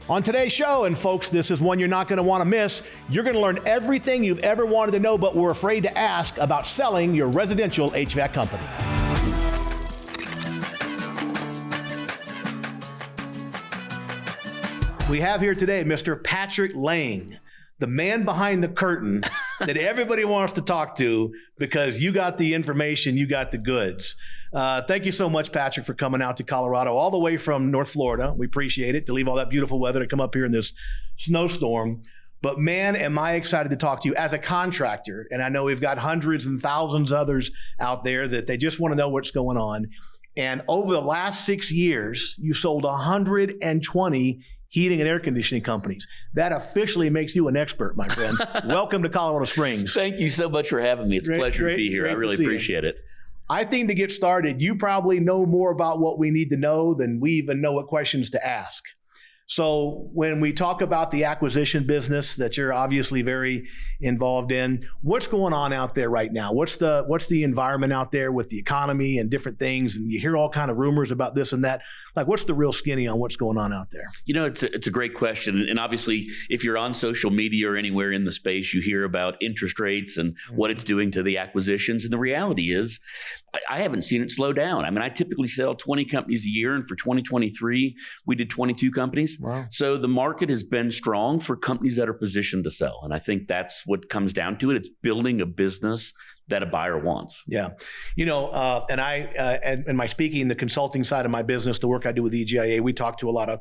On today's show, and folks, this is one you're not going to want to miss, you're going to learn everything you've ever wanted to know but were afraid to ask about selling your residential HVAC company. We have here today Mr. Patrick Lange, the man behind the curtain that everybody wants to talk to because you got the information, you got the goods. Thank you so much, Patrick, for coming out to Colorado all the way from North Florida. We appreciate it, to leave all that beautiful weather to come up here in this snowstorm. But man, am I excited to talk to you as a contractor. And I know we've got hundreds and thousands others out there that they just want to know what's going on. And over the last 6 years, you sold 120 heating and air conditioning companies. That officially makes you an expert, my friend. Welcome to Colorado Springs. Thank you so much for having me. It's a pleasure to be here. I really appreciate it. I think to get started, you probably know more about what we need to know than we even know what questions to ask. So when we talk about the acquisition business that you're obviously very involved in, what's going on out there right now? What's the environment out there with the economy and different things? And you hear all kind of rumors about this and that. Like, what's the real skinny on what's going on out there? You know, it's a great question. And obviously, if you're on social media or anywhere in the space, you hear about interest rates and what it's doing to the acquisitions. And the reality is, I haven't seen it slow down. I mean, I typically sell 20 companies a year. And for 2023, we did 22 companies. Wow. So the market has been strong for companies that are positioned to sell. And I think that's what comes down to it. It's building a business that a buyer wants. Yeah. You know, and I, in my speaking, the consulting side of my business, the work I do with EGIA, we talk to a lot of,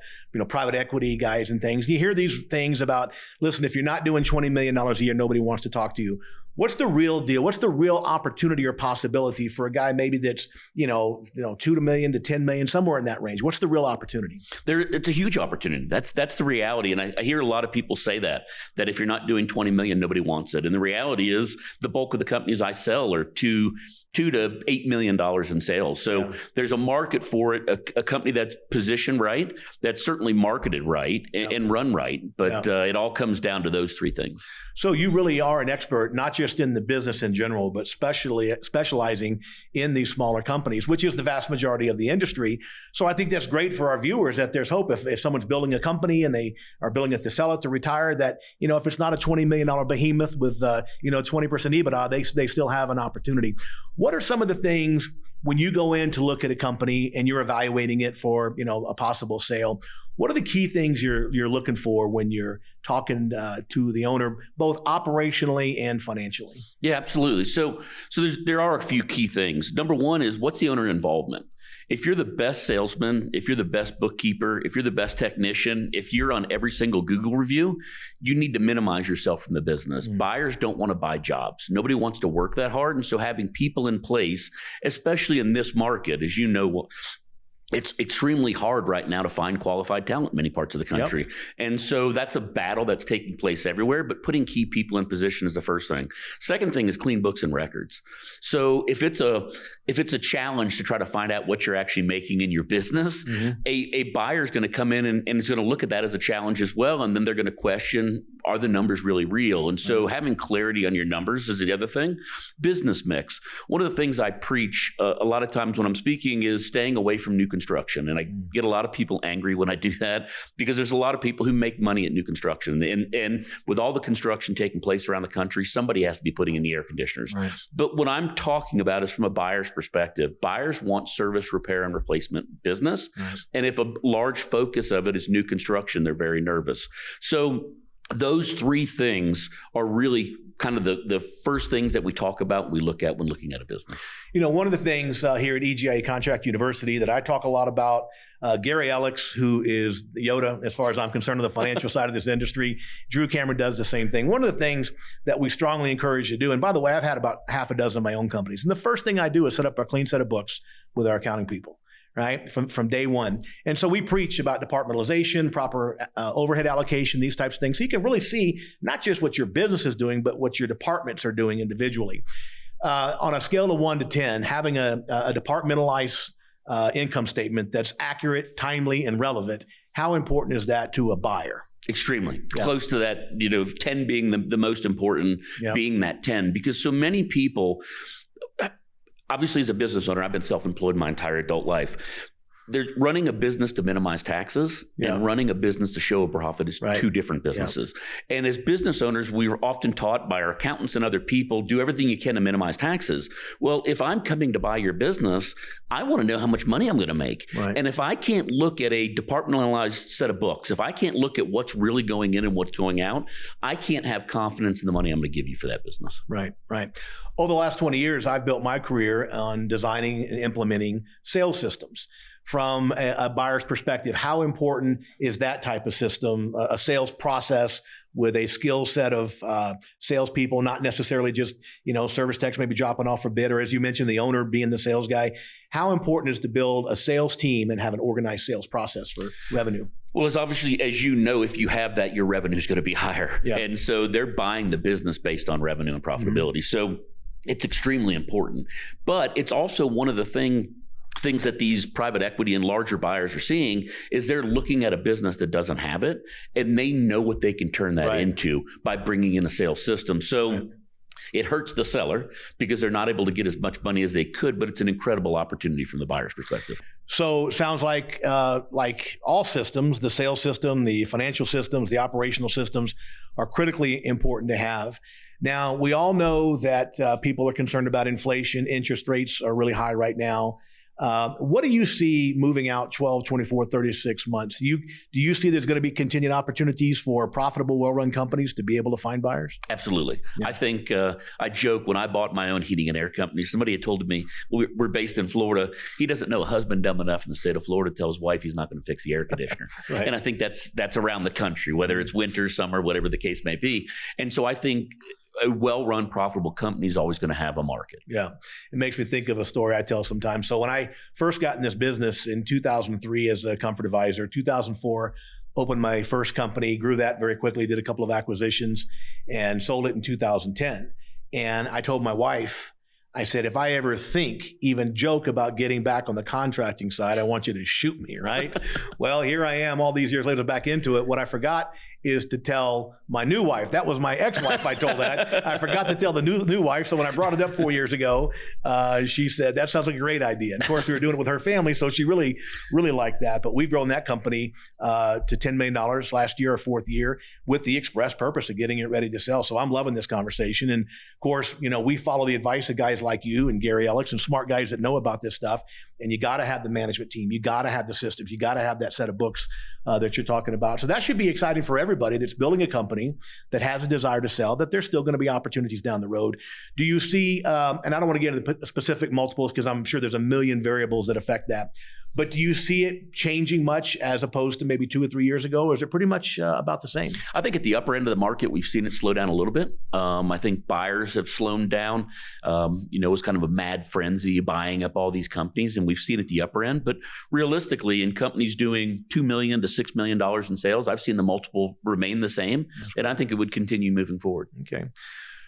private equity guys and things. You hear these things about, listen, if you're not doing $20 million a year, nobody wants to talk to you. What's the real deal? What's the real opportunity or possibility for a guy maybe that's, 2 million to 10 million, somewhere in that range? What's the real opportunity? It's a huge opportunity. That's the reality. And I hear a lot of people say that if you're not doing 20 million, nobody wants it. And the reality is the bulk of the companies I sell are $2 to $8 million in sales. So there's a market for it, a company that's positioned right, that's certainly marketed right and run right. But it all comes down to those three things. So you really are an expert, not just in the business in general, but specializing in these smaller companies, which is the vast majority of the industry. So I think that's great for our viewers, that there's hope. If someone's building a company and they are building it to sell it, to retire, that, if it's not a $20 million behemoth with, 20% EBITDA, they still have an opportunity. What are some of the things when you go in to look at a company and you're evaluating it for, a possible sale? What are the key things you're looking for when you're talking to the owner, both operationally and financially? Yeah, absolutely. So there are a few key things. Number one is, what's the owner involvement? If you're the best salesman, if you're the best bookkeeper, if you're the best technician, if you're on every single Google review, you need to minimize yourself from the business. Buyers don't want to buy jobs. Nobody wants to work that hard. And so having people in place, especially in this market, as you know, it's extremely hard right now to find qualified talent in many parts of the country. And so that's a battle that's taking place everywhere, but putting key people in position is the first thing. Second thing is clean books and records. So if it's a challenge to try to find out what you're actually making in your business, a buyer is going to come in and is going to look at that as a challenge as well. And then they're going to question, are the numbers really real? And so having clarity on your numbers is the other thing. Business mix. One of the things I preach a lot of times when I'm speaking is staying away from new construction. And I get a lot of people angry when I do that, because there's a lot of people who make money at new construction. And with all the construction taking place around the country, somebody has to be putting in the air conditioners. Right. But what I'm talking about is from a buyer's perspective. Buyers want service, repair, and replacement business. Right. And if a large focus of it is new construction, they're very nervous. So those three things are really kind of the first things that we talk about, we look at when looking at a business. One of the things here at EGIA Contract University that I talk a lot about, Gary Alex, who is Yoda, as far as I'm concerned, on the financial side of this industry, Drew Cameron does the same thing. One of the things that we strongly encourage you to do, and by the way, I've had about half a dozen of my own companies, and the first thing I do is set up a clean set of books with our accounting people. Right, from day one. And so we preach about departmentalization, proper overhead allocation, these types of things. So you can really see not just what your business is doing, but what your departments are doing individually. On a scale of 1 to 10, having a departmentalized income statement that's accurate, timely, and relevant, how important is that to a buyer? Extremely close to that, 10 being the most important, being that 10, because so many people, obviously as a business owner, I've been self-employed my entire adult life. They're running a business to minimize taxes and running a business to show a profit is two different businesses. And as business owners, we were often taught by our accountants and other people, do everything you can to minimize taxes. Well, if I'm coming to buy your business, I want to know how much money I'm going to make. And if I can't look at a departmentalized set of books, if I can't look at what's really going in and what's going out, I can't have confidence in the money I'm going to give you for that business. Right. Over the last 20 years, I've built my career on designing and implementing sales systems. From a buyer's perspective, how important is that type of system, a sales process with a skill set of salespeople, not necessarily just, service techs maybe dropping off for bid, or as you mentioned, the owner being the sales guy. How important is to build a sales team and have an organized sales process for revenue? Well, it's obviously, as you know, if you have that, your revenue is going to be higher. And so they're buying the business based on revenue and profitability. So it's extremely important. But it's also one of the things that these private equity and larger buyers are seeing is they're looking at a business that doesn't have it, and they know what they can turn that into by bringing in a sales system. So it hurts the seller because they're not able to get as much money as they could, but it's an incredible opportunity from the buyer's perspective. So it sounds like all systems, the sales system, the financial systems, the operational systems are critically important to have. Now, we all know that people are concerned about inflation. Interest rates are really high right now. What do you see moving out 12, 24, 36 months? Do you see there's going to be continued opportunities for profitable, well-run companies to be able to find buyers? Absolutely. I think I joke when I bought my own heating and air company, somebody had told me, we're based in Florida. He doesn't know a husband dumb enough in the state of Florida to tell his wife he's not going to fix the air conditioner. And I think that's around the country, whether it's winter, summer, whatever the case may be. And so I think a well-run, profitable company is always going to have a market. Yeah. It makes me think of a story I tell sometimes. So when I first got in this business in 2003 as a comfort advisor, 2004, opened my first company, grew that very quickly, did a couple of acquisitions, and sold it in 2010. And I told my wife, I said, if I ever think, even joke about getting back on the contracting side, I want you to shoot me, right? Well, here I am all these years later back into it. What I forgot is to tell my new wife. That was my ex-wife I told that. I forgot to tell the new wife. So when I brought it up 4 years ago, she said, that sounds like a great idea. And of course, we were doing it with her family, so she really, really liked that. But we've grown that company to $10 million last year, our fourth year, with the express purpose of getting it ready to sell. So I'm loving this conversation. And of course, we follow the advice of guys like you and Gary Ellis and smart guys that know about this stuff. And you got to have the management team. You got to have the systems. You got to have that set of books that you're talking about. So that should be exciting for everybody that's building a company that has a desire to sell, that there's still going to be opportunities down the road. Do you see, and I don't want to get into the specific multiples because I'm sure there's a million variables that affect that, but do you see it changing much as opposed to maybe 2 or 3 years ago, or is it pretty much about the same? I think at the upper end of the market, we've seen it slow down a little bit. I think buyers have slowed down. It was kind of a mad frenzy buying up all these companies, and we've seen at the upper end. But realistically, in companies doing $2 million to $6 million in sales, I've seen the multiple remain the same, and I think it would continue moving forward. Okay.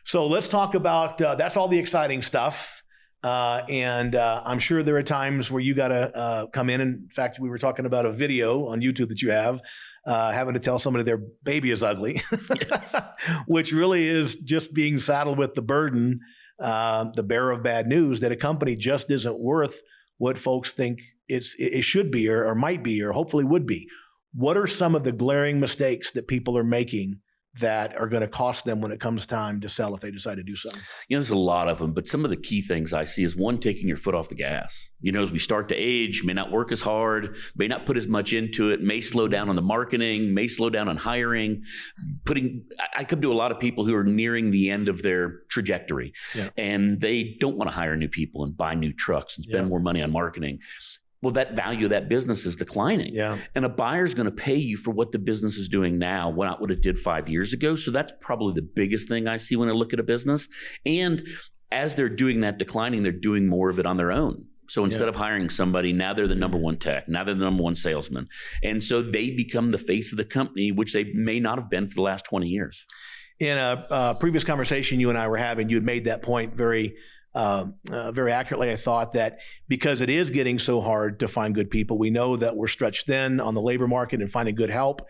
So let's talk about, that's all the exciting stuff. And I'm sure there are times where you got to come in. In fact, we were talking about a video on YouTube that you have, having to tell somebody their baby is ugly, which really is just being saddled with the burden, the bearer of bad news, that a company just isn't worth what folks think it should be or might be or hopefully would be. What are some of the glaring mistakes that people are making that are going to cost them when it comes time to sell if they decide to do so? There's a lot of them, but some of the key things I see is one, taking your foot off the gas. As we start to age, may not work as hard, may not put as much into it, may slow down on the marketing, may slow down on hiring. I come to a lot of people who are nearing the end of their trajectory, and they don't want to hire new people and buy new trucks and spend more money on marketing. Well, that value of that business is declining. And a buyer's going to pay you for what the business is doing now, not what it did 5 years ago. So that's probably the biggest thing I see when I look at a business. And as they're doing that declining, they're doing more of it on their own. So instead of hiring somebody, now they're the number one tech, now they're the number one salesman. And so they become the face of the company, which they may not have been for the last 20 years. In a previous conversation you and I were having, you had made that point very accurately. I thought that because it is getting so hard to find good people, we know that we're stretched thin on the labor market and finding good help.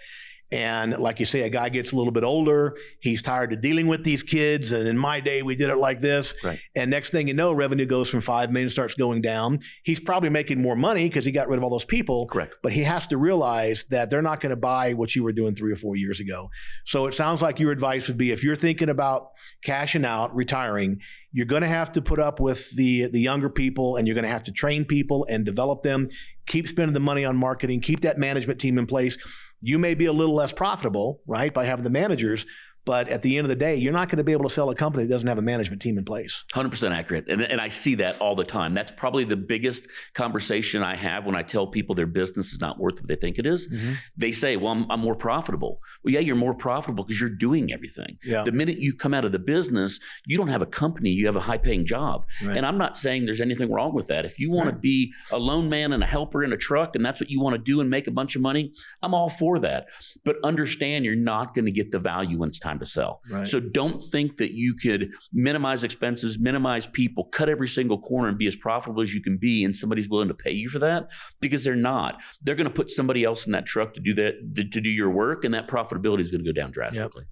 And like you say, a guy gets a little bit older. He's tired of dealing with these kids. And in my day, we did it like this. Right. And next thing you know, revenue goes from 5 million, starts going down. He's probably making more money because he got rid of all those people. Correct. But he has to realize that they're not going to buy what you were doing 3 or 4 years ago. So it sounds like your advice would be, if you're thinking about cashing out, retiring, you're going to have to put up with the younger people, and you're going to have to train people and develop them. Keep spending the money on marketing. Keep that management team in place. You may be a little less profitable, right, by having the managers, but at the end of the day, you're not going to be able to sell a company that doesn't have a management team in place. 100% accurate. And I see that all the time. That's probably the biggest conversation I have when I tell people their business is not worth what they think it is. Mm-hmm. They say, well, I'm more profitable. Well, yeah, you're more profitable because you're doing everything. Yeah. The minute you come out of the business, you don't have a company, you have a high-paying job. Right. And I'm not saying there's anything wrong with that. If you want to be a lone man and a helper in a truck, and that's what you want to do and make a bunch of money, I'm all for that. But understand, you're not going to get the value when it's time to sell. Right. So don't think that you could minimize expenses, minimize people, cut every single corner and be as profitable as you can be, and somebody's willing to pay you for that, because they're not. They're going to put somebody else in that truck to do that, to do your work, and that profitability is going to go down drastically.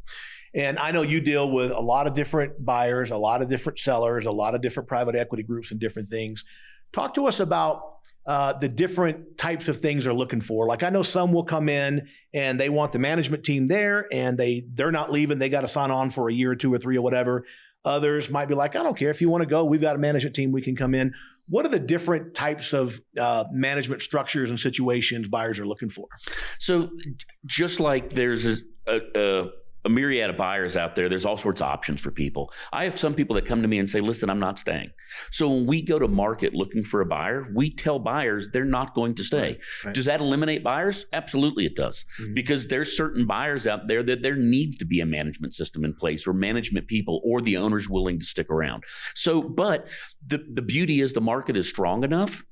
Yep. And I know you deal with a lot of different buyers, a lot of different sellers, a lot of different private equity groups and different things. Talk to us about the different types of things they're looking for. Like, I know some will come in and they want the management team there, and they're not leaving. They got to sign on for a year or 2 or 3 or whatever. Others might be like, I don't care. If you want to go, we've got a management team. We can come in. What are the different types of management structures and situations buyers are looking for? So just like there's a myriad of buyers out there, there's all sorts of options for people. I have some people that come to me and say, listen, I'm not staying. So when we go to market looking for a buyer, we tell buyers they're not going to stay. Right. Does that eliminate buyers? Absolutely it does. Mm-hmm. Because there's certain buyers out there that there needs to be a management system in place, or management people, or the owner's willing to stick around. So, but the beauty is the market is strong enough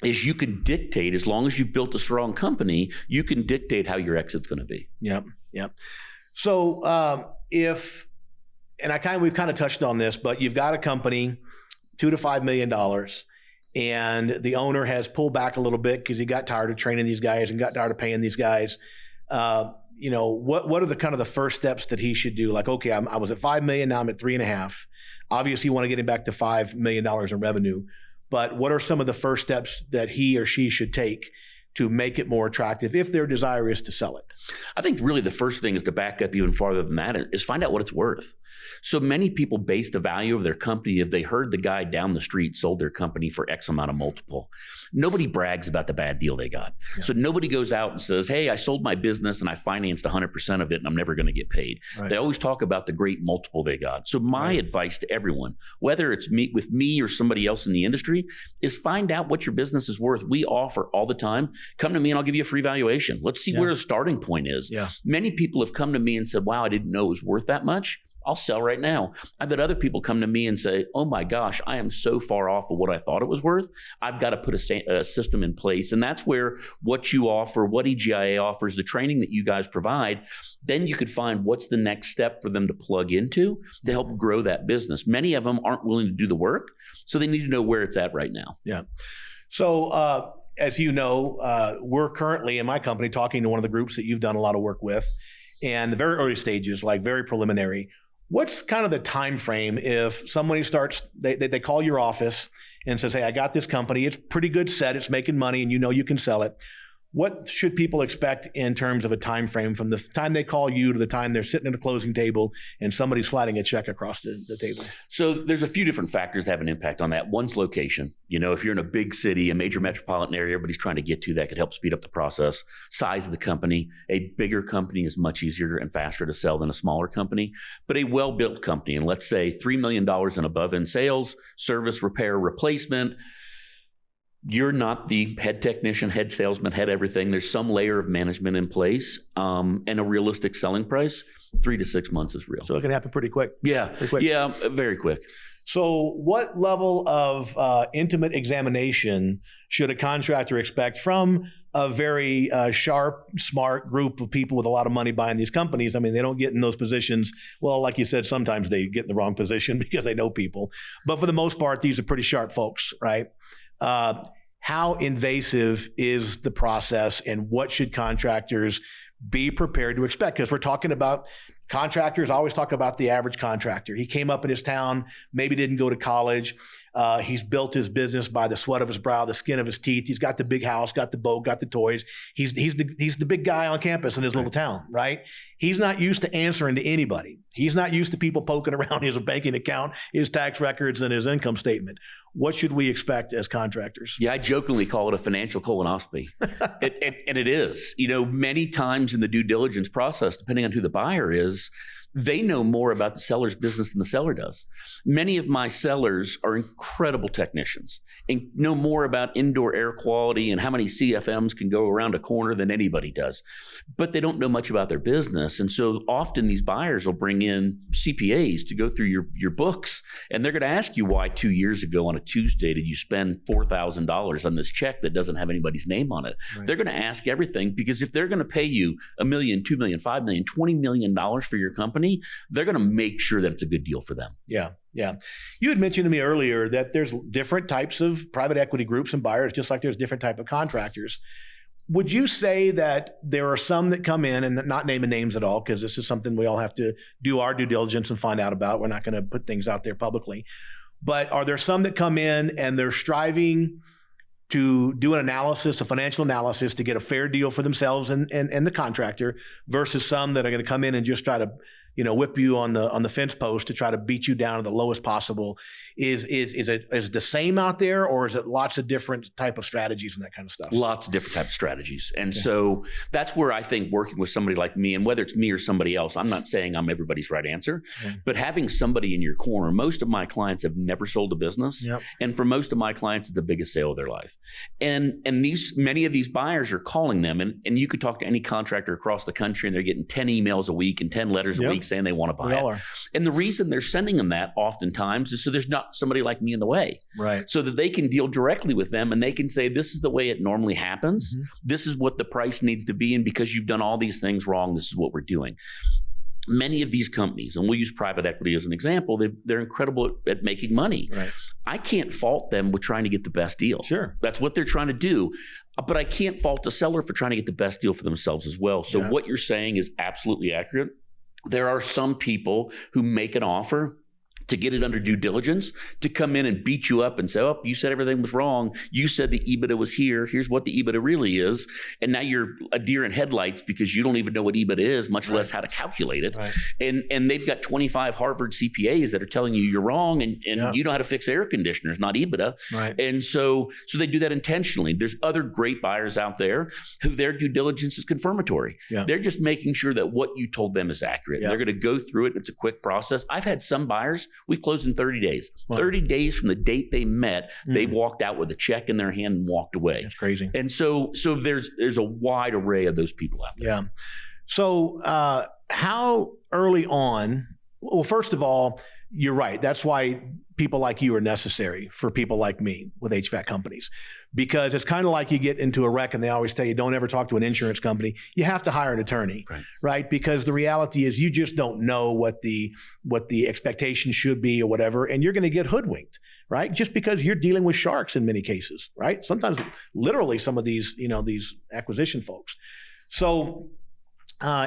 is you can dictate, as long as you've built a strong company, you can dictate how your exit's going to be. Yep. Yep. So we've kind of touched on this, but you've got a company, $2 to $5 million, and the owner has pulled back a little bit because he got tired of training these guys and got tired of paying these guys. What are the kind of the first steps that he should do? Like, okay, I was at 5 million, now I'm at 3.5. Obviously, you want to get him back to $5 million in revenue, but what are some of the first steps that he or she should take to make it more attractive if their desire is to sell it? I think really the first thing is to back up even farther than that is find out what it's worth. So many people base the value of their company if they heard the guy down the street sold their company for X amount of multiple. Nobody brags about the bad deal they got. Yeah. So nobody goes out and says, hey, I sold my business and I financed 100% of it and I'm never going to get paid. Right. They always talk about the great multiple they got. So my advice to everyone, whether it's with me or somebody else in the industry, is find out what your business is worth. We offer all the time, come to me and I'll give you a free valuation. Let's see where the starting point is. Yeah. Many people have come to me and said, wow, I didn't know it was worth that much. I'll sell right now. I've had other people come to me and say, oh my gosh, I am so far off of what I thought it was worth. I've got to put a system in place. And that's where what you offer, what EGIA offers, the training that you guys provide, then you could find what's the next step for them to plug into to help grow that business. Many of them aren't willing to do the work, so they need to know where it's at right now. Yeah. So as you know, we're currently in my company talking to one of the groups that you've done a lot of work with, and the very early stages, like very preliminary. What's kind of the time frame if somebody starts, they call your office and says, hey, I got this company. It's pretty good set. It's making money and you know you can sell it. What should people expect in terms of a time frame from the time they call you to the time they're sitting at a closing table and somebody's sliding a check across the table? So there's a few different factors that have an impact on that. One's location. You know, if you're in a big city, a major metropolitan area everybody's trying to get to, that could help speed up the process. Size of the company. A bigger company is much easier and faster to sell than a smaller company. But a well-built company, and let's say $3 million and above in sales, service, repair, replacement, you're not the head technician, head salesman, head everything. There's some layer of management in place, and a realistic selling price. 3 to 6 months is real. So it can happen pretty quick. Yeah, pretty quick. Yeah, very quick. So what level of intimate examination should a contractor expect from a very sharp, smart group of people with a lot of money buying these companies? I mean, they don't get in those positions. Well, like you said, sometimes they get in the wrong position because they know people. But for the most part, these are pretty sharp folks, right? How invasive is the process, and what should contractors be prepared to expect, because we're talking about contractors. Always talk about the average contractor. He came up in his town, maybe didn't go to college. He's built his business by the sweat of his brow, the skin of his teeth. He's got the big house, got the boat, got the toys. He's the big guy on campus in his little town, right? He's not used to answering to anybody. He's not used to people poking around his banking account, his tax records, and his income statement. What should we expect as contractors? Yeah, I jokingly call it a financial colonoscopy. And it is. Many times in the due diligence process, depending on who the buyer is, they know more about the seller's business than the seller does. Many of my sellers are incredible technicians and know more about indoor air quality and how many CFMs can go around a corner than anybody does. But they don't know much about their business. And so often these buyers will bring in CPAs to go through your books. And they're going to ask you why 2 years ago on a Tuesday did you spend $4,000 on this check that doesn't have anybody's name on it. Right. They're going to ask everything, because if they're going to pay you $1 million, $2 million, $5 million, $20 million for your company, they're going to make sure that it's a good deal for them. Yeah. You had mentioned to me earlier that there's different types of private equity groups and buyers, just like there's different type of contractors. Would you say that there are some that come in, and not naming names at all, because this is something we all have to do our due diligence and find out about. We're not going to put things out there publicly. But are there some that come in and they're striving to do an analysis, a financial analysis, to get a fair deal for themselves and the contractor, versus some that are going to come in and just try to, whip you on the fence post to try to beat you down to the lowest possible? Is it the same out there, or is it lots of different type of strategies and that kind of stuff? Lots of different types of strategies. And so that's where I think working with somebody like me, and whether it's me or somebody else, I'm not saying I'm everybody's right answer, but having somebody in your corner. Most of my clients have never sold a business. Yep. And for most of my clients, it's the biggest sale of their life. And many of these buyers are calling them, and you could talk to any contractor across the country, and they're getting 10 emails a week and 10 letters a week saying they want to buy it. And the reason they're sending them that oftentimes is so there's not somebody like me in the way. Right. So that they can deal directly with them, and they can say, this is the way it normally happens. Mm-hmm. This is what the price needs to be. And because you've done all these things wrong, this is what we're doing. Many of these companies, and we'll use private equity as an example, they're incredible at making money. Right. I can't fault them with trying to get the best deal. Sure. That's what they're trying to do. But I can't fault the seller for trying to get the best deal for themselves as well. So what you're saying is absolutely accurate. There are some people who make an offer to get it under due diligence, to come in and beat you up and say, oh, you said everything was wrong. You said the EBITDA was here. Here's what the EBITDA really is. And now you're a deer in headlights because you don't even know what EBITDA is, much less how to calculate it. Right. And they've got 25 Harvard CPAs that are telling you you're wrong, and you know how to fix air conditioners, not EBITDA. Right. And so they do that intentionally. There's other great buyers out there who their due diligence is confirmatory. Yeah. They're just making sure that what you told them is accurate. Yeah. They're going to go through it. It's a quick process. I've had some buyers, we've closed in 30 days. Wow. 30 days from the date they met, they walked out with a check in their hand and walked away. That's crazy. And so there's a wide array of those people out there. Yeah. So how early on, well, first of all, you're right. That's why people like you are necessary for people like me with HVAC companies, because it's kind of like you get into a wreck and they always tell you, don't ever talk to an insurance company. You have to hire an attorney, right? Because the reality is you just don't know what the expectation should be or whatever, and you're going to get hoodwinked, right? Just because you're dealing with sharks in many cases, right? Sometimes literally some of these, these acquisition folks. So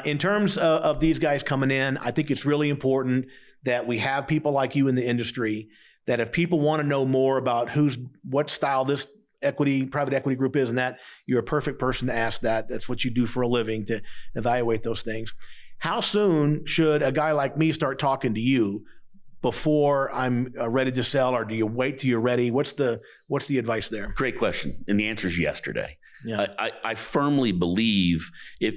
in terms of these guys coming in, I think it's really important that we have people like you in the industry, that if people want to know more about what style this private equity group is, and that you're a perfect person to ask that. That's what you do for a living, to evaluate those things. How soon should a guy like me start talking to you before I'm ready to sell, or do you wait till you're ready? What's the advice there? Great question. And the answer is yesterday. Yeah. I firmly believe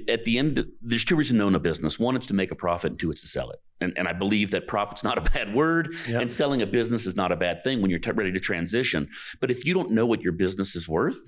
at the end, there's two reasons to own a business. One, it's to make a profit, and two, it's to sell it. And I believe that profit's not a bad word, and selling a business is not a bad thing when you're ready to transition. But if you don't know what your business is worth,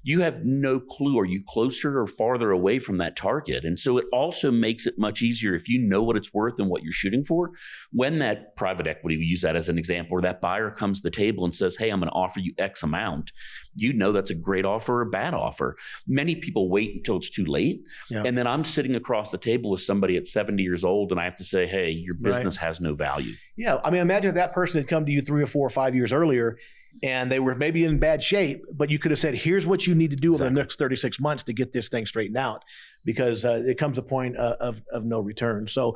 you have no clue. Are you closer or farther away from that target? And so it also makes it much easier if you know what it's worth and what you're shooting for. When that private equity, we use that as an example, where that buyer comes to the table and says, hey, I'm going to offer you X amount. That's a great offer or a bad offer. Many people wait until it's too late. And then I'm sitting across the table with somebody at 70 years old, and I have to say, hey, your business has no value. Yeah. I mean, imagine if that person had come to you 3 or 4 or 5 years earlier and they were maybe in bad shape, but you could have said, here's what you need to do over the next 36 months to get this thing straightened out, because it comes a point of no return. So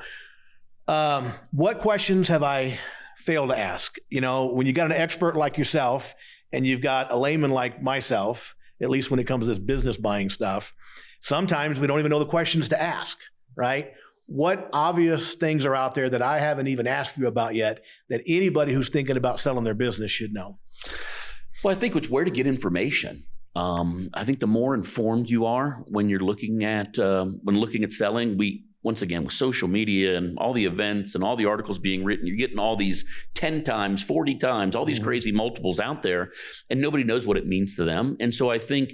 what questions have I failed to ask? When you got an expert like yourself and you've got a layman like myself, at least when it comes to this business buying stuff, sometimes we don't even know the questions to ask, right? What obvious things are out there that I haven't even asked you about yet that anybody who's thinking about selling their business should know? Well, I think it's where to get information. I think the more informed you are when you're looking at selling, once again, with social media and all the events and all the articles being written, you're getting all these 10 times, 40 times, all these crazy multiples out there, and nobody knows what it means to them. And so I think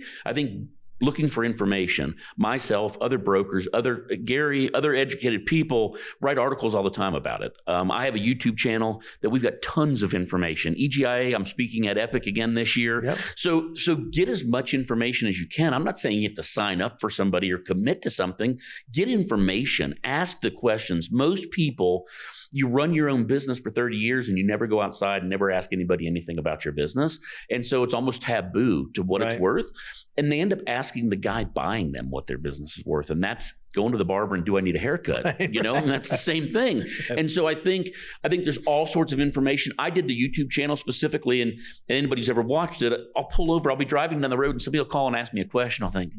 looking for information, myself, other brokers, other educated people write articles all the time about it. I have a YouTube channel that we've got tons of information. EGIA, I'm speaking at Epic again this year. Yep. So get as much information as you can. I'm not saying you have to sign up for somebody or commit to something. Get information, ask the questions. Most people, you run your own business for 30 years and you never go outside and never ask anybody anything about your business. And so it's almost taboo to what it's worth. And they end up asking the guy buying them what their business is worth. And that's going to the barber and do I need a haircut? And that's the same thing. And so I think there's all sorts of information. I did the YouTube channel specifically, and anybody who's ever watched it, I'll pull over, I'll be driving down the road and somebody will call and ask me a question. I'll think,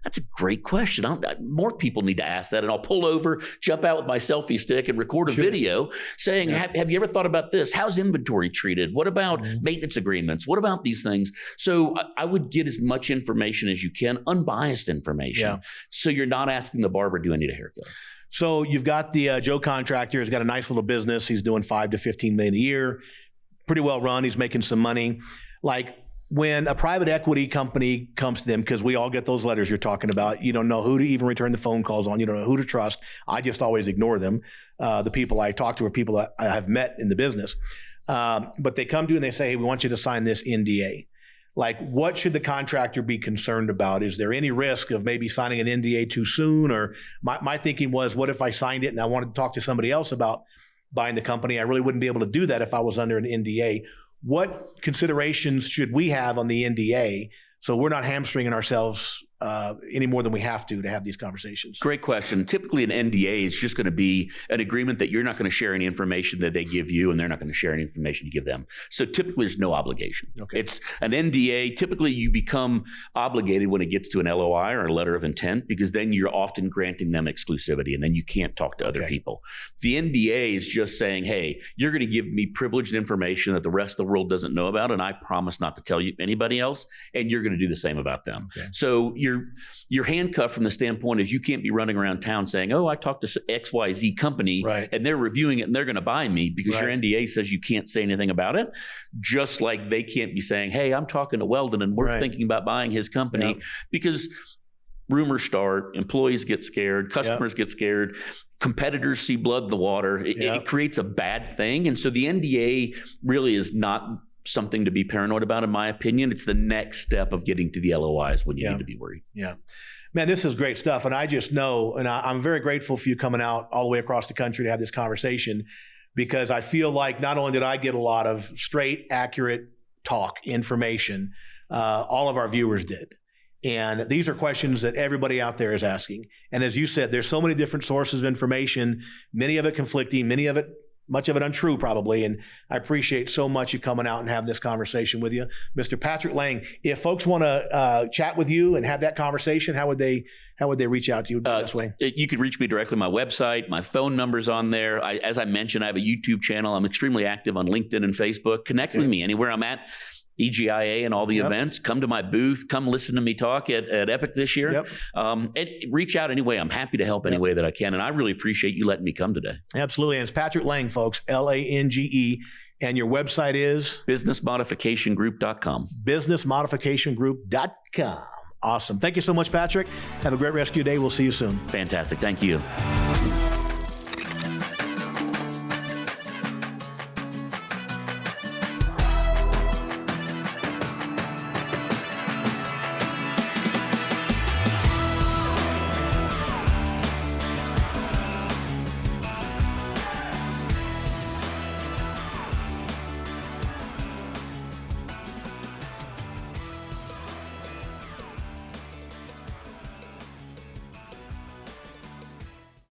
that's a great question. More people need to ask that. And I'll pull over, jump out with my selfie stick and record a video saying, have you ever thought about this? How's inventory treated? What about maintenance agreements? What about these things? So I would get as much information as you can, unbiased information. Yeah. So you're not asking the barber, do I need a haircut? So you've got the Joe contractor. He's got a nice little business. He's doing $5 to $15 million a year. Pretty well run. He's making some money. Like, when a private equity company comes to them, because we all get those letters you're talking about, you don't know who to even return the phone calls on. You don't know who to trust. I just always ignore them. The people I talk to are people that I have met in the business. But they come to you and they say, hey, we want you to sign this NDA. Like, what should the contractor be concerned about? Is there any risk of maybe signing an NDA too soon? Or my thinking was, what if I signed it and I wanted to talk to somebody else about buying the company? I really wouldn't be able to do that if I was under an NDA. What considerations should we have on the NDA so we're not hamstringing ourselves any more than we have to have these conversations? Great question. Typically an NDA is just going to be an agreement that you're not going to share any information that they give you and they're not going to share any information you give them. So typically there's no obligation. Okay. It's an NDA. Typically you become obligated when it gets to an LOI or a letter of intent, because then you're often granting them exclusivity and then you can't talk to other people. The NDA is just saying, hey, you're going to give me privileged information that the rest of the world doesn't know about, and I promise not to tell you anybody else, and you're going to do the same about them. Okay. So you're handcuffed from the standpoint of you can't be running around town saying, oh, I talked to XYZ company and they're reviewing it and they're going to buy me, because your NDA says you can't say anything about it. Just like they can't be saying, hey, I'm talking to Weldon and we're thinking about buying his company, because rumors start, employees get scared, customers get scared, competitors see blood in the water. It creates a bad thing. And so the NDA really is not something to be paranoid about, in my opinion. It's the next step of getting to the LOIs when you need to be worried. Yeah. Man, this is great stuff. And I just know, and I'm very grateful for you coming out all the way across the country to have this conversation, because I feel like not only did I get a lot of straight, accurate talk, information, all of our viewers did. And these are questions that everybody out there is asking. And as you said, there's so many different sources of information, many of it conflicting, much of it untrue probably. And I appreciate so much you coming out and having this conversation with you. Mr. Patrick Lange, if folks want to chat with you and have that conversation, how would they reach out to you this way? You can reach me directly on my website. My phone number's on there. As I mentioned, I have a YouTube channel. I'm extremely active on LinkedIn and Facebook. Connect with me anywhere I'm at. EGIA and all the events. Come to my booth. Come listen to me talk at Epic this year. And reach out anyway. I'm happy to help any way that I can. And I really appreciate you letting me come today. Absolutely. And it's Patrick Lange, folks. Lange. And your website is? businessmodificationgroup.com. businessmodificationgroup.com. Awesome. Thank you so much, Patrick. Have a great rest of your day. We'll see you soon. Fantastic. Thank you.